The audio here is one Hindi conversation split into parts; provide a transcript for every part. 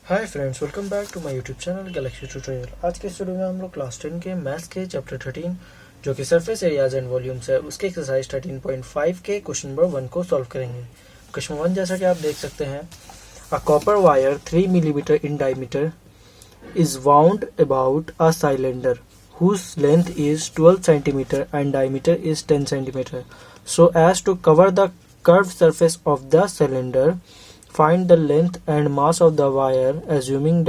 Hi friends, welcome back to my YouTube channel galaxy tutorial. आज के इस वीडियो में हम लोग क्लास 10 के मैथ्स के चैप्टर 13 जो कि सरफेस एरियाज एंड वॉल्यूम्स है उसके एक्सरसाइज 13.5 के क्वेश्चन नंबर 1 को सॉल्व करेंगे। क्वेश्चन 1 जैसा कि आप देख सकते हैं, a copper wire 3 millimetre in diameter is wound about a cylinder whose length is 12 centimeter and diameter is 10 centimeter so as to cover the curved surface of the cylinder. Find the length and mass of the wire assuming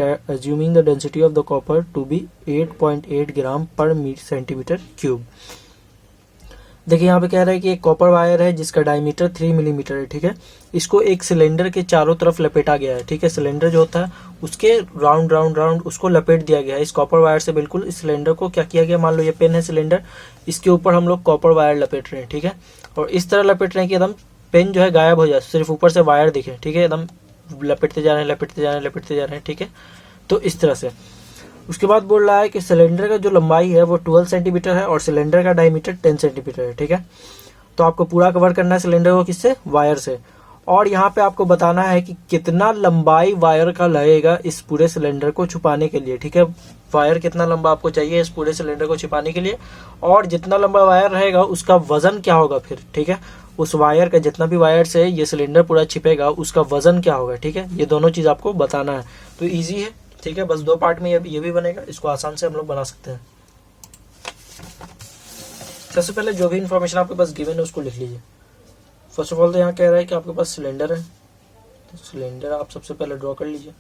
the density of the copper to be 8.8 ग्राम पर सेंटीमीटर क्यूब। देखिए यहाँ पे कह रहा है कि एक कॉपर वायर है जिसका डायमीटर 3 मिलीमीटर है। ठीक है, इसको एक सिलेंडर के चारों तरफ लपेटा गया है। ठीक है, सिलेंडर जो होता है उसके राउंड राउंड राउंड उसको लपेट दिया गया है इस कॉपर वायर से। बिल्कुल इस सिलेंडर को क्या किया गया, मान लो ये पेन है सिलेंडर, इसके ऊपर हम लोग कॉपर वायर लपेट रहे हैं। ठीक है, और इस तरह लपेट रहे हैं कि एकदम पेन जो है गायब हो जाए, सिर्फ ऊपर से वायर दिखे। ठीक है, एकदम लपेटते जा रहे हैं लपेटते जा रहे हैं लपेटते जा रहे हैं। ठीक है, तो इस तरह से। उसके बाद बोल रहा है कि सिलेंडर का जो लंबाई है वो 12 सेंटीमीटर है और सिलेंडर का डायमीटर 10 सेंटीमीटर है। ठीक है, तो आपको पूरा कवर करना है सिलेंडर को किससे, वायर से। और यहाँ पे आपको बताना है कि कितना लंबाई वायर का लगेगा इस पूरे सिलेंडर को छुपाने के लिए। ठीक है, वायर कितना लंबा आपको चाहिए इस पूरे सिलेंडर को छुपाने के लिए, और जितना लंबा वायर रहेगा उसका वजन क्या होगा फिर। ठीक है, उस वायर का जितना भी वायर से ये सिलेंडर पूरा छिपेगा उसका वजन क्या होगा। ठीक है, ये दोनों चीज आपको बताना है। तो इजी है। ठीक है, बस 2 पार्ट में ये भी बनेगा, इसको आसान से हम लोग बना सकते हैं। सबसे पहले जो भी इंफॉर्मेशन आपके पास गिवन है उसको लिख लीजिए। फर्स्ट ऑफ ऑल तो यहाँ कह रहा है कि आपके पास सिलेंडर है, तो सिलेंडर आप सबसे पहले ड्रॉ कर लीजिए।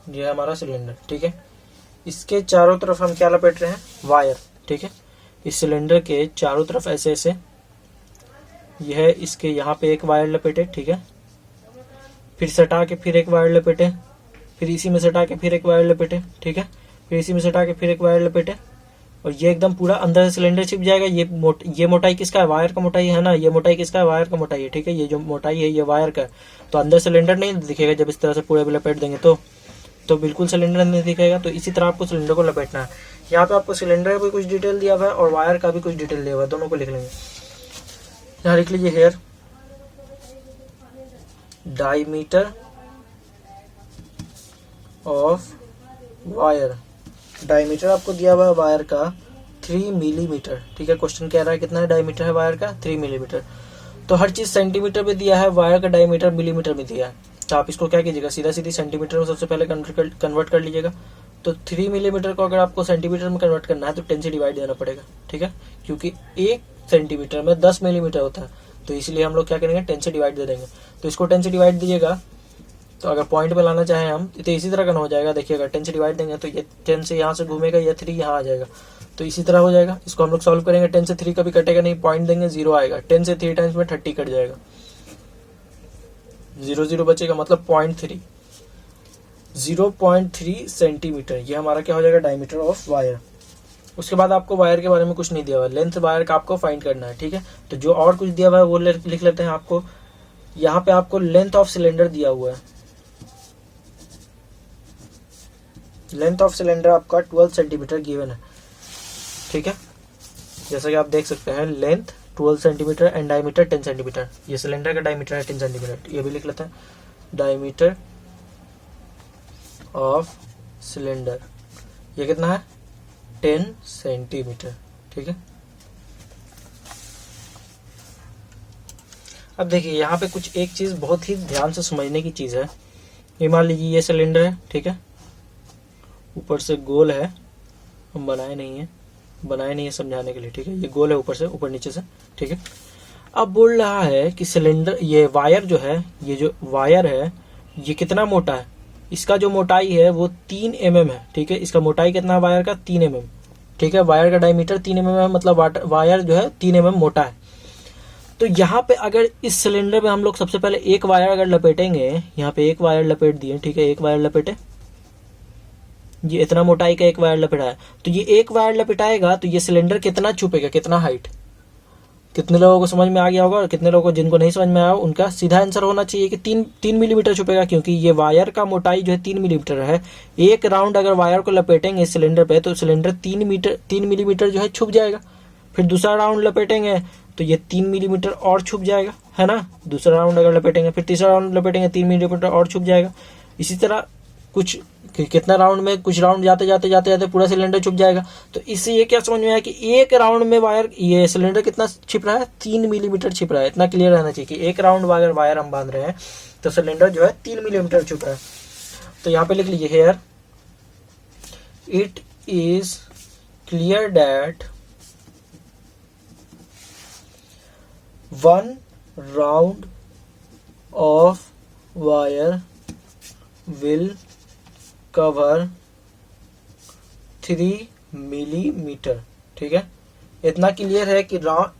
ये है हमारा सिलेंडर। ठीक है, इसके चारों तरफ हम क्या लपेट रहे हैं, वायर। ठीक है, इस सिलेंडर के चारों तरफ ऐसे ऐसे यह इसके यहाँ पे एक वायर लपेटे। ठीक है, फिर सटा के फिर एक वायर लपेटे, फिर इसी में सटा के फिर एक वायर लपेटे। ठीक है, फिर इसी में सटा के फिर एक वायर लपेटे, और ये एकदम पूरा अंदर से सिलेंडर छिप जाएगा। ये मोटाई किसका है, वायर का मोटाई है ना, ये मोटाई किसका है, वायर का मोटाई है। ठीक है, ये जो मोटाई है ये वायर का है, तो अंदर सिलेंडर नहीं दिखेगा जब इस तरह से पूरे लपेट देंगे तो बिल्कुल सिलेंडर नहीं दिखेगा। तो इसी तरह आपको सिलेंडर को लपेटना है। यहाँ पे आपको सिलेंडर का भी कुछ डिटेल दिया हुआ है और वायर का भी कुछ डिटेल दिया हुआ है, दोनों को लिख लेंगे। यहाँ लिख लीजिए here diameter of wire. Diameter आपको दिया हुआ है वायर का 3 मिलीमीटर। ठीक है, क्वेश्चन कह रहा है कितना है डायमीटर है वायर का, 3 मिलीमीटर। तो हर चीज सेंटीमीटर में दिया है, वायर का डायमीटर मिलीमीटर में दिया है। तो आप इसको क्या कीजिएगा, सीधा सीधी सेंटीमीटर में सबसे पहले कन्वर्ट कर लीजिएगा। तो 3 मिलीमीटर को अगर आपको सेंटीमीटर में कन्वर्ट करना है तो 10 से डिवाइड देना पड़ेगा। ठीक है, क्योंकि 1 सेंटीमीटर में 10 मिलीमीटर होता है, तो इसलिए हम लोग क्या करेंगे, 10 से डिवाइड दे देंगे। तो इसको 10 से डिवाइड दीजिएगा, तो अगर पॉइंट में लाना चाहें हम तो इसी तरह का हो जाएगा। देखिएगा 10 से डिवाइड देंगे तो ये 10 से यहाँ से घूमेगा, ये 3 यहाँ आ जाएगा, तो इसी तरह हो जाएगा। इसको हम लोग सॉल्व करेंगे, 10 से 3 कभी कटेगा नहीं, पॉइंट देंगे 0 आएगा। 10 से 3 टाइम्स में 30 कट जाएगा, 0 0 बचेगा, मतलब 0.3 0.3 सेंटीमीटर। ये हमारा क्या हो जाएगा, डायमीटर ऑफ वायर। उसके बाद आपको वायर के बारे में कुछ नहीं दिया हुआ, लेंथ वायर का आपको फाइंड करना है। ठीक है, तो जो और कुछ दिया हुआ है वो लिख लेते हैं। आपको यहाँ पे आपको लेंथ ऑफ सिलेंडर दिया हुआ है। लेंथ ऑफ सिलेंडर आपका 12 सेंटीमीटर गिवन है। ठीक है, जैसा कि आप देख सकते हैं, length 12 centimetre and diameter 10 centimetre. ये सिलेंडर का डायमीटर है 10 सेंटीमीटर, ये भी लिख लेते हैं। डायमीटर ऑफ सिलेंडर ये कितना है, 10 सेंटीमीटर। ठीक है, अब देखिए यहाँ पे कुछ एक चीज बहुत ही ध्यान से समझने की चीज है। ये मान लीजिए ये सिलेंडर है। ठीक है, ऊपर से गोल है, हम बनाए नहीं है समझाने के लिए। ठीक है, ये गोल है ऊपर से, ऊपर नीचे से। ठीक है, अब बोल रहा है कि सिलेंडर, ये वायर जो है, ये जो वायर है ये कितना मोटा है। इसका जो मोटाई है वो 3 mm है। ठीक है, इसका मोटाई कितना है वायर का, 3 mm। ठीक है, वायर का डायमीटर 3 mm है, मतलब वायर जो है 3 mm मोटा है। तो यहाँ पे अगर इस सिलेंडर में हम लोग सबसे पहले एक वायर अगर लपेटेंगे, यहाँ पे एक वायर लपेट दिए। ठीक है, एक वायर लपेटे, ये इतना मोटाई का एक वायर लपेटाया, तो ये एक वायर लपेटाएगा तो ये सिलेंडर कितना छुपेगा, कितना हाइट। कितने लोगों को समझ में आ गया होगा और कितने लोगों को जिनको नहीं समझ में आया उनका सीधा आंसर होना चाहिए कि 3 मिलीमीटर छुपेगा, क्योंकि ये वायर का मोटाई जो है 3 मिलीमीटर है। एक राउंड अगर वायर को लपेटेंगे इस सिलेंडर पे तो सिलेंडर 3 मिलीमीटर जो है छुप जाएगा। फिर दूसरा राउंड लपेटेंगे तो ये 3 मिलीमीटर और छुप जाएगा, है ना। दूसरा राउंड अगर लपेटेंगे, फिर तीसरा राउंड लपेटेंगे, 3 मिलीमीटर और छुप जाएगा। इसी तरह कुछ कितना राउंड में, कुछ राउंड जाते जाते जाते जाते पूरा सिलेंडर छुप जाएगा। तो इससे ये क्या समझ में आया कि एक राउंड में वायर, ये सिलेंडर कितना छिप रहा है, 3 मिलीमीटर छिप रहा है। इतना क्लियर रहना चाहिए कि एक राउंड अगर वायर हम बांध रहे हैं तो सिलेंडर जो है 3 मिलीमीटर छुप रहा है। तो यहाँ पे लिख लीजिए, here it is clear that 1 round of wire will cover 3 millimetre. ठीक है, इतना क्लियर है कि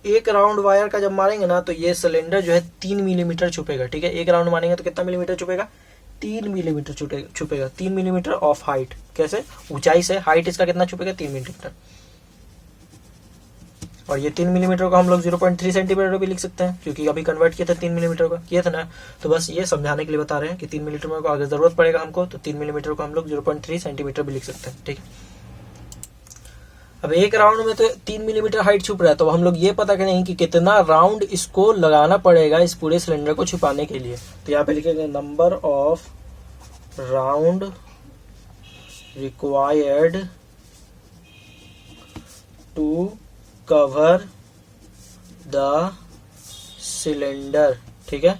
एक राउंड वायर का जब मारेंगे ना तो ये सिलेंडर जो है 3 मिलीमीटर छुपेगा। ठीक है, एक राउंड मारेंगे तो कितना मिलीमीटर छुपेगा, 3 मिलीमीटर छुपेगा। 3 मिलीमीटर ऑफ हाइट, कैसे, ऊंचाई से हाइट इसका कितना छुपेगा, 3 मिलीमीटर। और ये 3 मिलीमीटर को हम लोग 0.3 सेंटीमीटर भी लिख सकते हैं, क्योंकि अभी कन्वर्ट किया था 3 मिलीमीटर का, किया था ना। तो बस ये समझाने के लिए बता रहे हैं कि 3 मिलीमीटर को अगर जरूरत पड़ेगा हमको तो 3 मिलीमीटर को हम लोग 0.3 सेंटीमीटर भी लिख सकते हैं। ठीक है, अब एक राउंड में तो 3 मिलीमीटर हाइट छुप रहा है, तो हम लोग ये पता करेंगे कि कितना राउंड इसको लगाना पड़ेगा इस पूरे सिलेंडर को छुपाने के लिए। तो यहाँ पे लिखेंगे number of round required to cover the cylinder. ठीक है,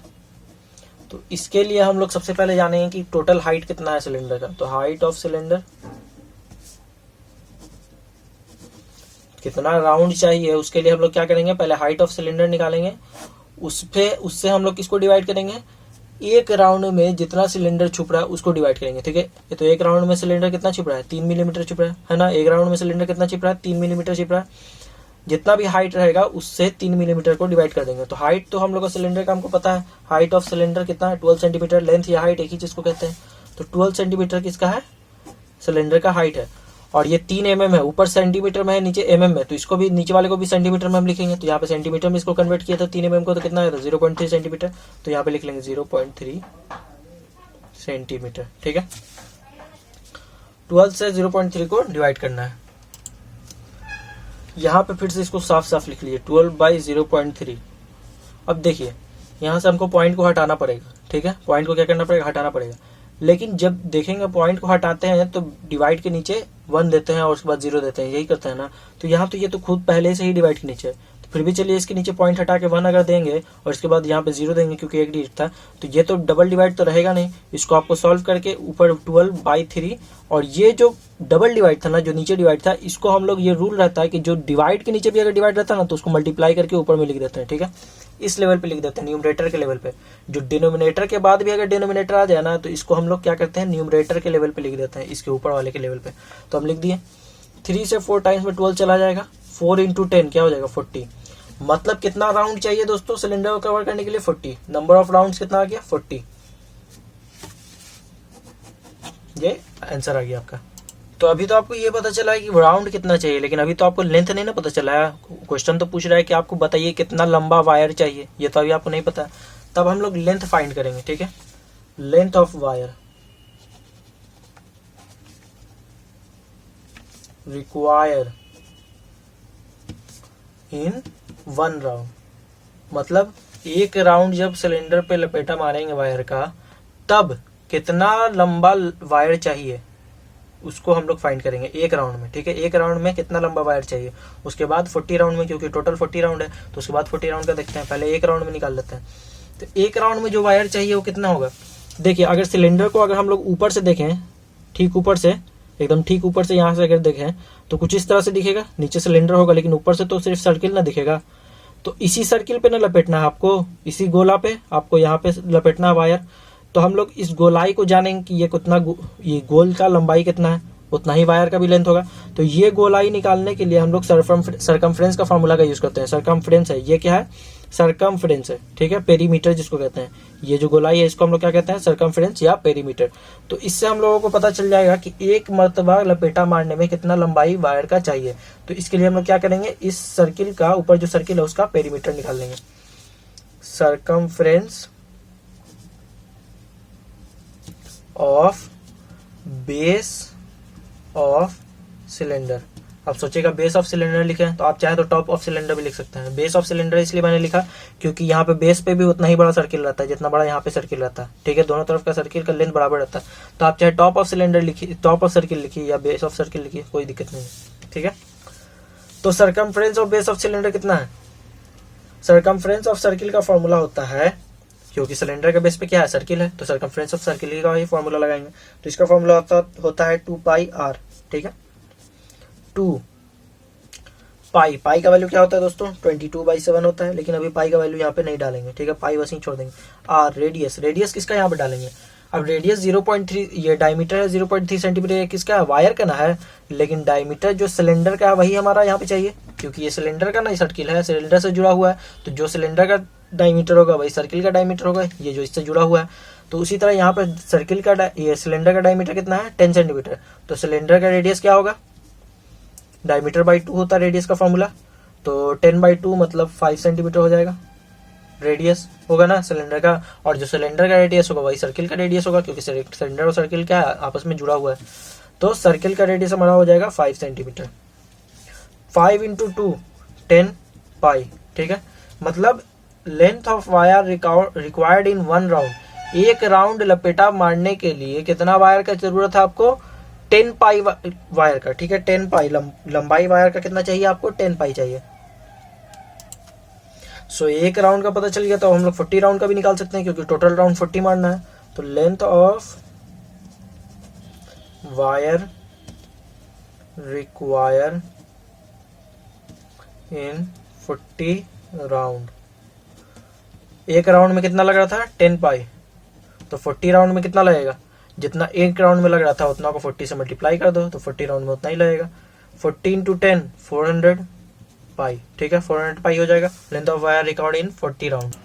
तो इसके लिए हम लोग सबसे पहले जानेंगे कि टोटल हाइट कितना है सिलेंडर का। तो हाइट ऑफ सिलेंडर, कितना राउंड चाहिए, उसके लिए हम लोग क्या करेंगे, पहले हाइट ऑफ सिलेंडर निकालेंगे, उससे हम लोग किसको डिवाइड करेंगे, एक राउंड में जितना सिलेंडर छुप रहा है उसको डिवाइड करेंगे। ठीक है, तो एक राउंड में सिलेंडर कितना छुप रहा है, 3 मिलीमीटर छुप रहा है ना। एक राउंड में सिलेंडर कितना छिप रहा है, 3 मिलीमीटर छिप रहा है। जितना भी हाइट रहेगा उससे 3 मिलीमीटर को डिवाइड कर देंगे। तो हाइट तो हम लोग का सिलेंडर का हमको पता है, हाइट ऑफ सिलेंडर कितना है, 12 सेंटीमीटर। लेंथ या हाइट एक ही चीज को कहते हैं। तो 12 सेंटीमीटर किसका है, सिलेंडर का हाइट है। और ये 3 mm है, ऊपर सेंटीमीटर में है, नीचे mm में, तो इसको भी, नीचे वाले को भी सेंटीमीटर में हम लिखेंगे। तो यहाँ पे सेंटीमीटर में इसको कन्वर्ट किया था 3 mm को, तो कितना है, 0.3 सेंटीमीटर। तो यहाँ पे लिख लेंगे 0.3 सेंटीमीटर। ठीक है, 12 से 0.3 को डिवाइड करना है। यहाँ पे फिर से इसको साफ साफ लिख लीजिए, 12/0.3। अब देखिए, यहाँ से हमको पॉइंट को हटाना पड़ेगा। ठीक है, पॉइंट को क्या करना पड़ेगा, हटाना पड़ेगा। लेकिन जब देखेंगे पॉइंट को हटाते हैं तो डिवाइड के नीचे 1 देते हैं और उसके बाद 0 देते हैं, यही करते हैं ना। तो यहाँ तो ये तो खुद पहले से ही डिवाइड के नीचे है, तो फिर भी चलिए इसके नीचे पॉइंट हटा के 1 अगर देंगे और इसके बाद यहाँ पे 0 देंगे, क्योंकि एक डिजिट था, तो ये तो डबल डिवाइड तो रहेगा नहीं। इसको आपको सॉल्व करके ऊपर 12/3, और ये जो डबल डिवाइड था ना, जो नीचे डिवाइड था, इसको हम लोग, ये रूल रहता है कि जो डिवाइड के नीचे भी अगर डिवाइड रहता है ना तो उसको मल्टीप्लाई करके ऊपर में लिख देते हैं। ठीक है, इस लेवल पे लिख देते हैं, न्यूमरेटर के लेवल पे। जो डिनोमिनेटर के बाद भी अगर डिनोमिनेटर आ जाए ना तो इसको हम लोग क्या करते हैं, न्यूमरेटर के लेवल पे लिख देते हैं, इसके ऊपर वाले के लेवल पे। तो हम लिख दिए 3 से 4 टाइम्स में 12 चला जाएगा, 4 × 10 क्या हो जाएगा, 40। मतलब कितना राउंड चाहिए दोस्तों सिलेंडर को कवर करने के लिए, 40। नंबर ऑफ राउंड्स कितना आ गया, 40। ये आंसर आ गया आपका। तो अभी तो आपको ये पता चला है कि राउंड कितना चाहिए, लेकिन अभी तो आपको लेंथ नहीं ना पता चला है। क्वेश्चन तो पूछ रहा है कि आपको बताइए कितना लंबा वायर चाहिए, ये तो अभी आपको नहीं पता। तब हम लोग लेंथ फाइंड करेंगे। ठीक है, length of wire require in 1 round, मतलब एक राउंड जब सिलेंडर पे लपेटा मारेंगे वायर का, तब कितना लंबा वायर चाहिए उसको हम लोग फाइंड करेंगे एक राउंड में। ठीक है, एक राउंड में कितना लंबा वायर चाहिए, उसके बाद 40 राउंड में, क्योंकि टोटल 40 राउंड है तो उसके बाद 40 राउंड का देखते हैं, पहले एक राउंड में निकाल लेते हैं। तो एक राउंड में जो वायर चाहिए वो कितना होगा, देखिए अगर सिलेंडर को अगर हम लोग ऊपर से देखें, ठीक ऊपर से, एकदम ठीक ऊपर से यहाँ से अगर देखें तो कुछ इस तरह से दिखेगा, नीचे सिलेंडर होगा लेकिन ऊपर से तो सिर्फ सर्किल ना दिखेगा। तो इसी सर्किल पे ना लपेटना है आपको, इसी गोला पे आपको यहाँ पे लपेटना है वायर। तो हम लोग इस गोलाई को जानेंगे कि ये कितना, ये गोल का लंबाई कितना है, उतना ही वायर का भी लेंथ होगा। तो ये गोलाई निकालने के लिए हम लोग सरकमफ्रेंस का फॉर्मूला का यूज करते हैं। सरकमफ्रेंस है, ये क्या है, सरकमफ्रेंस है। ठीक है, पेरीमीटर जिसको कहते हैं, ये जो गोलाई है इसको हम लोग क्या कहते हैं, सरकमफ्रेंस या पेरीमीटर। तो इससे हम लोगों को पता चल जाएगा कि एक मर्तबा लपेटा मारने में कितना लंबाई वायर का चाहिए। तो इसके लिए हम लोग क्या करेंगे, इस सर्किल का ऊपर जो सर्किल है उसका पेरीमीटर निकाल लेंगे। Circumference of base of cylinder. आप सोचेगा बेस ऑफ सिलेंडर लिखे हैं, तो आप चाहे तो टॉप ऑफ सिलेंडर भी लिख सकते हैं। बेस ऑफ सिलेंडर इसलिए मैंने लिखा क्योंकि यहाँ पे बेस पे भी उतना ही बड़ा सर्किल रहता है जितना बड़ा यहाँ पे सर्किल रहता है, ठीक है, दोनों तरफ का सर्किल का लेंथ बराबर रहता है। तो आप चाहे टॉप ऑफ सिलेंडर लिखिए, टॉप ऑफ सर्किल लिखिए या बेस ऑफ सर्किल लिखिए, कोई दिक्कत नहीं है, ठीक है। तो circumference of base of cylinder कितना है? सरकमफ्रेंस ऑफ सर्किल का फॉर्मूला होता है, क्योंकि सिलेंडर के बेस पे क्या है, सर्किल है, तो सरकमफ्रेंस ऑफ सर्किल का ही फॉर्मूला लगाएंगे। तो इसका फॉर्मूला होता है 2 पाई r, ठीक है। 2 पाई, पाई का वैल्यू क्या होता है दोस्तों? 22/7 होता है, लेकिन अभी पाई का वैल्यू यहाँ पे नहीं डालेंगे, ठीक है, पाई वैसे ही छोड़ देंगे। r रेडियस, रेडियस किसका यहाँ पे डालेंगे? अब रेडियस 0.3, ये डायमीटर है 0.3 सेंटीमीटर, ये किसका है? वायर का ना है, लेकिन डायमीटर जो सिलेंडर का है वही हमारा यहाँ पे चाहिए, क्योंकि ये सिलेंडर का ना सर्किल है, सिलेंडर से जुड़ा हुआ है, तो जो सिलेंडर का डायमीटर होगा वही सर्किल का डायमीटर होगा, ये जो इससे जुड़ा हुआ है। तो उसी तरह यहाँ पर सर्किल का ये सिलेंडर का डायमीटर कितना है? 10 सेंटीमीटर। तो सिलेंडर का रेडियस क्या होगा? डायमीटर बाई 2 होता है रेडियस का फॉर्मूला, तो 10/2 मतलब 5 सेंटीमीटर हो जाएगा रेडियस होगा ना सिलेंडर का, और जो सिलेंडर का रेडियस होगा वही सर्किल का रेडियस होगा, क्योंकि सिलेंडर और सर्किल क्या है, आपस में जुड़ा हुआ है। तो सर्किल का रेडियस हमारा हो जाएगा 5 सेंटीमीटर। 5 × 2 10 पाई, ठीक है। मतलब length of wire required in 1 round, एक राउंड लपेटा मारने के लिए कितना वायर का जरूरत है आपको? 10 पाई वायर का, ठीक है। 10 पाई लंबाई वायर का कितना चाहिए आपको? 10 पाई चाहिए। सो एक राउंड का पता चल गया, तो हम लोग 40 राउंड का भी निकाल सकते हैं, क्योंकि टोटल राउंड 40 मारना है। तो length of wire require in 40 round, एक राउंड में कितना लग रहा था? 10 पाई, तो 40 राउंड में कितना लगेगा? जितना एक राउंड में लग रहा था उतना को 40 से मल्टीप्लाई कर दो, तो 40 राउंड में उतना ही लगेगा। 40 × 10 400 पाई, ठीक है, 400 पाई हो जाएगा length of wire record in 40 round.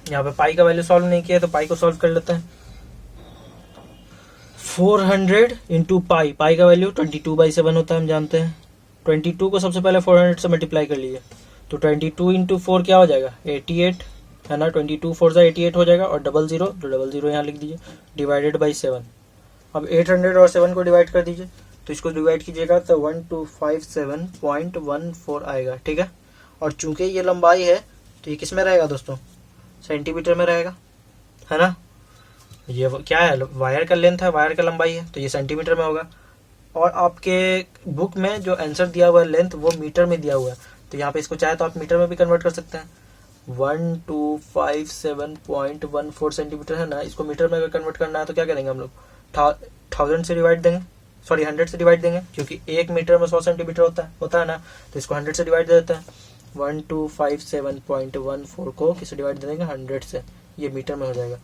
यहाँ पे पाई का वैल्यू सॉल्व नहीं किया, तो पाई को सॉल्व कर लेते हैं। 400 × पाई, पाई का वैल्यू 22/7 होता है, हम जानते हैं। 22 को सबसे पहले 400 से मल्टीप्लाई कर लीजिए, तो 22 × 4 क्या हो जाएगा? 88 है ना, 22 4 से 88 हो जाएगा, और 00, तो 00 यहाँ लिख दीजिए, डिवाइडेड बाई 7। अब 800 और 7 को डिवाइड कर दीजिए, तो इसको डिवाइड कीजिएगा तो 1257.14 आएगा, ठीक है। और चूंकि ये लंबाई है तो ये किस में रहेगा दोस्तों? सेंटीमीटर में रहेगा, है ना। ये क्या है? वायर का लेंथ है, वायर का लंबाई है, तो ये सेंटीमीटर में होगा। और आपके बुक में जो आंसर दिया हुआ है लेंथ, वो मीटर में दिया हुआ है, तो यहाँ पे इसको चाहे तो आप मीटर में भी कन्वर्ट कर सकते हैं। 1257.14 सेंटीमीटर है ना, इसको मीटर में अगर कन्वर्ट करना है तो क्या करेंगे हम लोग? 1000 से डिवाइड देंगे, सॉरी 100 से डिवाइड देंगे, क्योंकि एक मीटर में 100 सेंटीमीटर होता है ना, तो इसको 100 से डिवाइड दे देते हैं। 1257.14 को किससे डिवाइड दे देंगे? 100 से, ये मीटर में हो जाएगा।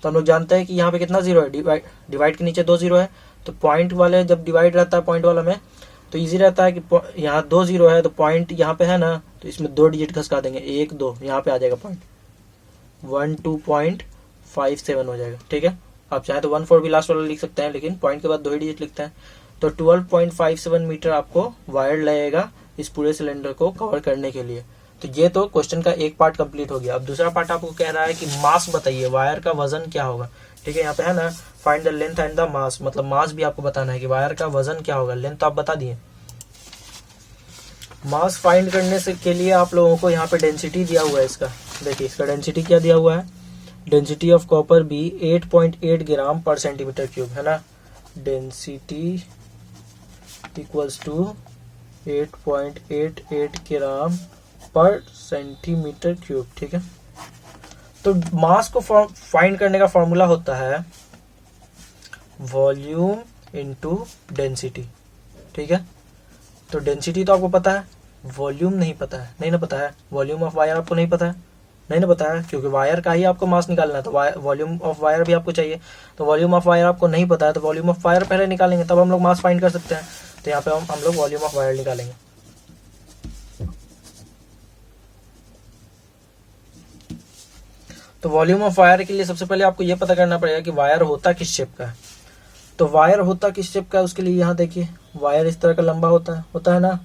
तो हम लोग जानते हैं कि यहाँ पे कितना जीरो है, डिवाइड के नीचे 2 जीरो है, तो पॉइंट वाले जब डिवाइड रहता है पॉइंट वाला में, तो इजी रहता है कि यहाँ 2 जीरो है, तो पॉइंट यहाँ पे है ना, तो इसमें 2 डिजिट घसका देंगे, 1 2, यहाँ पे आ जाएगा पॉइंट, 12.57 हो जाएगा, ठीक है। आप चाहे तो 14 भी लास्ट वाला लिख सकते हैं, लेकिन पॉइंट के बाद 2 ही डिजिट लिखते हैं। तो 12.57 मीटर आपको वायर लगेगा इस पूरे सिलेंडर को कवर करने के लिए। तो ये तो क्वेश्चन का एक पार्ट कंप्लीट हो गया। अब दूसरा पार्ट आपको कह रहा है कि मास बताइए, वायर का वजन क्या होगा, ठीक है। यहाँ पे है ना, find the length and the mass, मतलब मास भी आपको बताना है कि वायर का वजन क्या होगा। लेंथ तो आप बता दिए। मास फाइंड करने से के लिए आप लोगों को यहाँ पे डेंसिटी दिया हुआ है इसका, देखिए इसका डेंसिटी क्या दिया हुआ है? डेंसिटी ऑफ कॉपर बी 8.8 ग्राम पर सेंटीमीटर क्यूब, है ना। डेंसिटी इक्वल्स टू 8.88 ग्राम पर सेंटीमीटर क्यूब, ठीक है। तो मास को फाइंड करने का फॉर्मूला होता है वॉल्यूम इनटू डेंसिटी, ठीक है। तो डेंसिटी तो आपको पता है, वॉल्यूम नहीं पता है, नहीं ना पता है। वॉल्यूम ऑफ वायर आपको नहीं पता है, नहीं ना पता है, क्योंकि वायर का ही आपको मास निकालना है, तो वॉल्यूम ऑफ वायर भी आपको चाहिए। तो वॉल्यूम ऑफ वायर आपको नहीं पता है, तो वॉल्यूम ऑफ वायर पहले निकालेंगे, तब हम लोग मास फाइंड कर सकते हैं। तो यहाँ पे हम लोग वॉल्यूम ऑफ वायर निकालेंगे। तो वॉल्यूम ऑफ वायर के लिए सबसे पहले आपको ये पता करना पड़ेगा कि वायर होता किस शेप का है। तो वायर होता किस शेप का है, उसके लिए यहाँ देखिए, वायर इस तरह का लंबा होता है ना,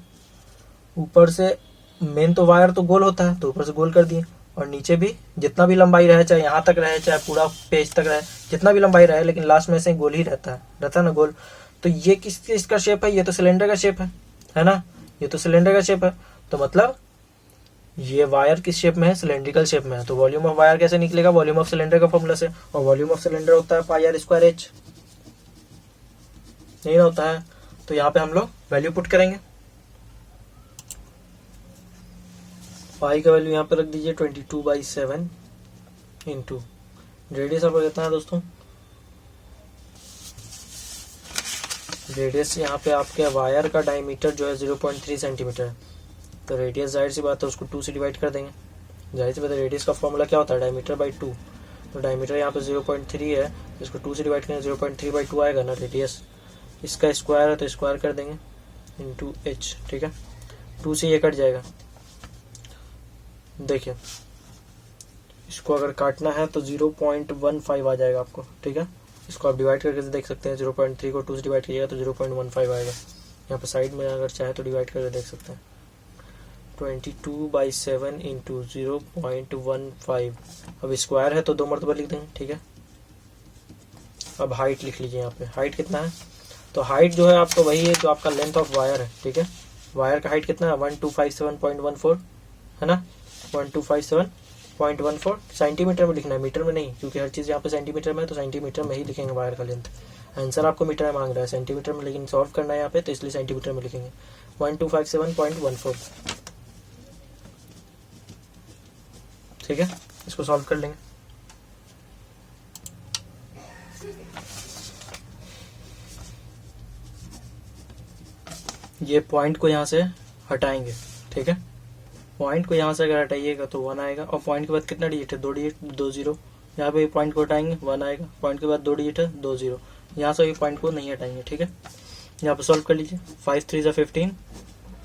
ऊपर से मेन तो वायर तो गोल होता है, तो ऊपर से गोल कर दिए, और नीचे भी जितना भी लंबाई रहे, चाहे यहाँ तक रहे चाहे पूरा पेज तक रहे, जितना भी लंबाई रहे, लेकिन लास्ट में से गोल ही रहता है ना गोल। तो ये किसका शेप है? ये तो सिलेंडर का शेप है ना। ये तो सिलेंडर का शेप है, तो मतलब ये वायर किस शेप में है, सिलेंड्रिकल शेप में है। तो वॉल्यूम ऑफ वायर कैसे निकलेगा, वॉल्यूम ऑफ सिलेंडर का फॉर्मूला से, और वॉल्यूम ऑफ सिलेंडर होता है पाई आर स्क्वायर एच, नहीं होता है। तो यहाँ पे हम लोग वैल्यू पुट करेंगे, पाई का वैल्यू यहाँ पे रख दीजिए 22/7 इंटू रेडियस आपको कितना है दोस्तों, रेडियस यहाँ पे आपके वायर का डायमीटर जो है 0.3 सेंटीमीटर है। तो रेडियस जाहिर सी बात है उसको 2 से डिवाइड कर देंगे, जाहिर सी बात है रेडियस का फॉर्मूला क्या होता है, डायमीटर बाई 2। तो डायमीटर यहाँ पे 0.3 है, इसको 2 से डिवाइड करेंगे 0.3/2 आएगा ना रेडियस, इसका स्क्वायर है तो स्क्वायर कर देंगे इंटू एच, ठीक है। 2 से ये कट जाएगा, देखिए इसको अगर काटना है तो 0.15 आ जाएगा आपको, ठीक है। इसको आप डिवाइड करके देख सकते हैं, 0.3 को 2 से डिवाइड कीजिएगा तो 0.15 आएगा। यहाँ पर साइड में अगर चाहे तो डिवाइड करके देख सकते हैं, 22/7 इंटू 0.15। अब स्क्वायर है तो 2 मरतबा लिख देंगे, ठीक है। अब हाइट लिख लीजिए, यहाँ पे हाइट कितना है, तो हाइट जो है आपको वही है जो आपका लेंथ ऑफ वायर है, ठीक है। वायर का हाइट कितना है 1257.14 है ना, 1257.14 सेंटीमीटर में लिखना है, मीटर में नहीं, क्योंकि हर चीज़ यहाँ पे सेंटीमीटर में है तो सेंटीमीटर में ही लिखेंगे वायर का लेंथ। आंसर आपको मीटर में मांग रहा है, सेंटीमीटर में लेकिन सॉल्व करना है यहाँ पे, तो इसलिए सेंटीमीटर में लिखेंगे 1257.14, ठीक है। इसको सॉल्व कर लेंगे, ये पॉइंट को यहाँ से हटाएंगे, ठीक है। पॉइंट को यहाँ से अगर हटाइएगा तो 1 आएगा, और पॉइंट के बाद कितना डिजिट है, 2 डिजिट, 2 0। यहाँ पे पॉइंट को हटाएंगे 1 आएगा, पॉइंट के बाद 2 डिजिट है 2 0, यहाँ से पॉइंट को नहीं हटाएंगे, ठीक है। यहाँ पे सॉल्व कर लीजिए, 5 3 ज़ा 15,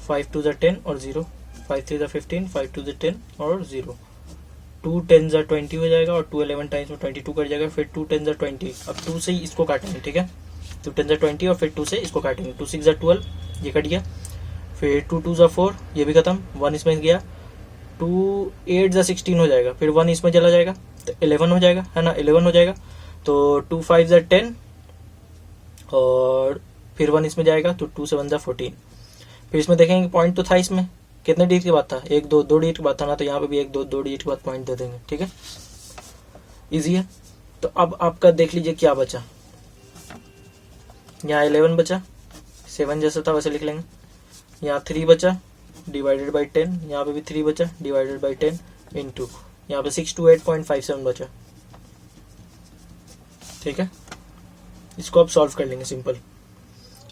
5 2 ज़ा 10 और 0, 5 3 ज़ा 15, 5 2 ज़ा 10 और 0, 2 10 ज़ा 20 हो जाएगा, और 2 11 टाइम्स में 22 कट जाएगा, फिर 2 10 ज़ा 20। अब 2 से ही इसको काटेंगे, ठीक है, 2 10 ज़ा 20 और फिर 2 से इसको काटेंगे, 2 6 ज़ा 12, ये कट गया, फिर 2 2 ज़ा 4, ये भी खत्म, 1 इसमें गया, 2 8 ज़ा 16 हो जाएगा, फिर 1 इसमें चला जाएगा तो 11 हो जाएगा, है ना, 11 हो जाएगा। तो 2 5 ज़ा 10 और फिर 1 इसमें जाएगा तो 2 7 ज़ा 14। फिर इसमें देखेंगे पॉइंट तो था, इसमें कितने डिजिट के बाद था, 1 2 2 डिजिट के बाद था ना, तो यहाँ पे भी 1 2 2 डिजिट के बाद पॉइंट दे देंगे, ठीक है, इजी है। तो अब आपका देख लीजिए क्या बचा, यहाँ 11 बचा, 7 जैसा था वैसे लिख लेंगे, यहाँ 3 बचा डिवाइडेड बाई 10, यहाँ पे भी 3 बचा डिवाइडेड बाई 10 इंटू यहाँ पे 628.57 बचा, ठीक है। इसको आप सॉल्व कर लेंगे सिंपल,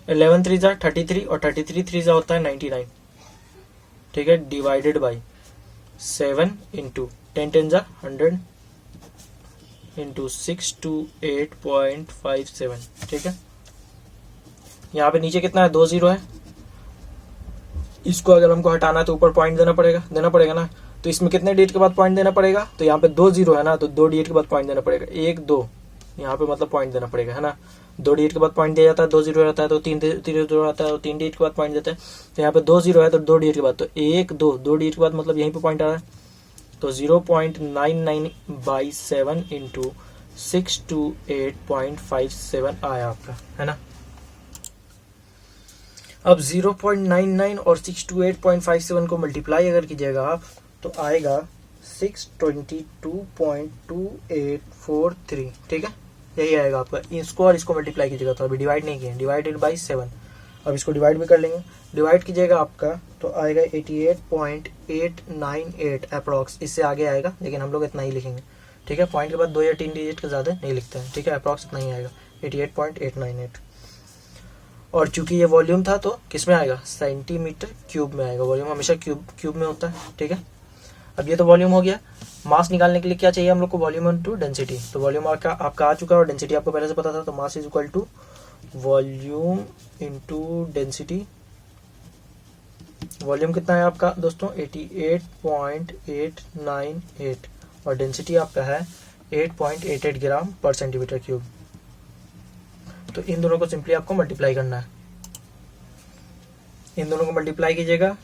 11 3 ज़ा 33 और 33 3 ज़ा होता है 99, ठीक है, डिवाइडेड बाई 7 इंटू 10 10 ज़ा 100 इंटू 628.57, ठीक है। यहाँ पे नीचे कितना है, 2 0 है, इसको अगर हमको हटाना है तो ऊपर पॉइंट देना पड़ेगा ना, तो इसमें कितने डिजिट के बाद पॉइंट देना पड़ेगा, तो यहाँ पे 2 0 है ना, तो 2 डिजिट के बाद पॉइंट देना पड़ेगा, 1 2 यहाँ पे मतलब पॉइंट देना पड़ेगा, है ना। 2 डिजिट के बाद पॉइंट दिया जाता है, 2 0 रहता है तो 3 0 आता है, तो 3 डिजिट के बाद पॉइंट देते हैं। तो यहाँ पे 2 0 है तो 2 डिजिट के बाद, तो 1 2 2 डिजिट के बाद मतलब यहीं पे पॉइंट आ रहा है, तो 0.99/7 इंटू 628.57 आया आपका, है ना। अब 0.99 और 628.57 को मल्टीप्लाई अगर कीजिएगा आप तो आएगा 622.2843, ठीक है, यही आएगा आपका। इसको और इसको मल्टीप्लाई कीजिएगा, तो अभी डिवाइड नहीं किया, डिवाइडेड बाई 7। अब इसको डिवाइड भी कर लेंगे, डिवाइड कीजिएगा आपका तो आएगा 88.898 अप्रॉक्स, इससे आगे आएगा लेकिन हम लोग इतना ही लिखेंगे, ठीक है। पॉइंट के बाद 2 या 3 डिजिट के ज़्यादा नहीं लिखते हैं, ठीक है, अप्रॉक्स इतना ही आएगा 88.898। और चूंकि ये वॉल्यूम था तो किस में आएगा, सेंटीमीटर क्यूब में आएगा, वॉल्यूम हमेशा क्यूब में होता है, ठीक है। अब ये तो वॉल्यूम हो गया, मास निकालने के लिए क्या चाहिए हम लोग को, वॉल्यूम इनटू डेंसिटी। तो वॉल्यूम आपका आ चुका है और डेंसिटी आपको पहले से पता था, तो mass is equal to volume into density. Volume कितना है आपका दोस्तों, 88.898 और डेंसिटी आपका है 8.88 ग्राम पर सेंटीमीटर क्यूब। तो इन दोनों को सिंपली आपको मल्टीप्लाई करना है, इन दोनों को मल्टीप्लाई कीजिएगा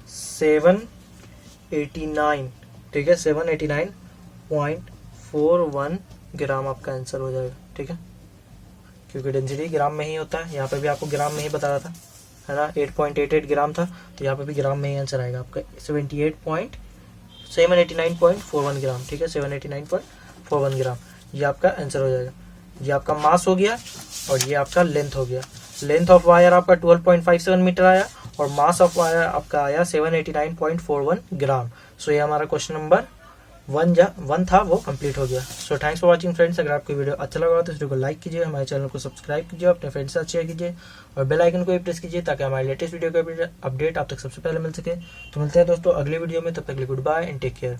789, ठीक है, 789.41 ग्राम आपका आंसर हो जाएगा, ठीक है, क्योंकि डेंसिटी ग्राम में ही होता है, यहाँ पे भी आपको ग्राम में ही बताया था। है ना, 8.88 ग्राम था, तो यहाँ पे भी ग्राम में ही आंसर आएगा आपका 789.41 ग्राम। ठीक है, 789.41 ग्राम, ये आपका आंसर हो जाएगा। ये आपका मास हो गया और ये आपका लेंथ हो गया। लेंथ ऑफ वायर आपका 12.57 मीटर आया और मास ऑफ वायर आपका आया 789.41 ग्राम। सो ये हमारा क्वेश्चन नंबर 1 था, वो कंप्लीट हो गया। So thanks for watching friends. अगर आपको वीडियो अच्छा लगा तो इस वीडियो को लाइक कीजिए, हमारे चैनल को सब्सक्राइब कीजिए, अपने फ्रेंड्स के साथ शेयर कीजिए और बेल आइकन को भी प्रेस कीजिए ताकि हमारे लेटेस्ट वीडियो का अपडेट आप तक सबसे पहले मिल सके। तो मिलते हैं दोस्तों अगले वीडियो में, तब तक के लिए good bye and take care.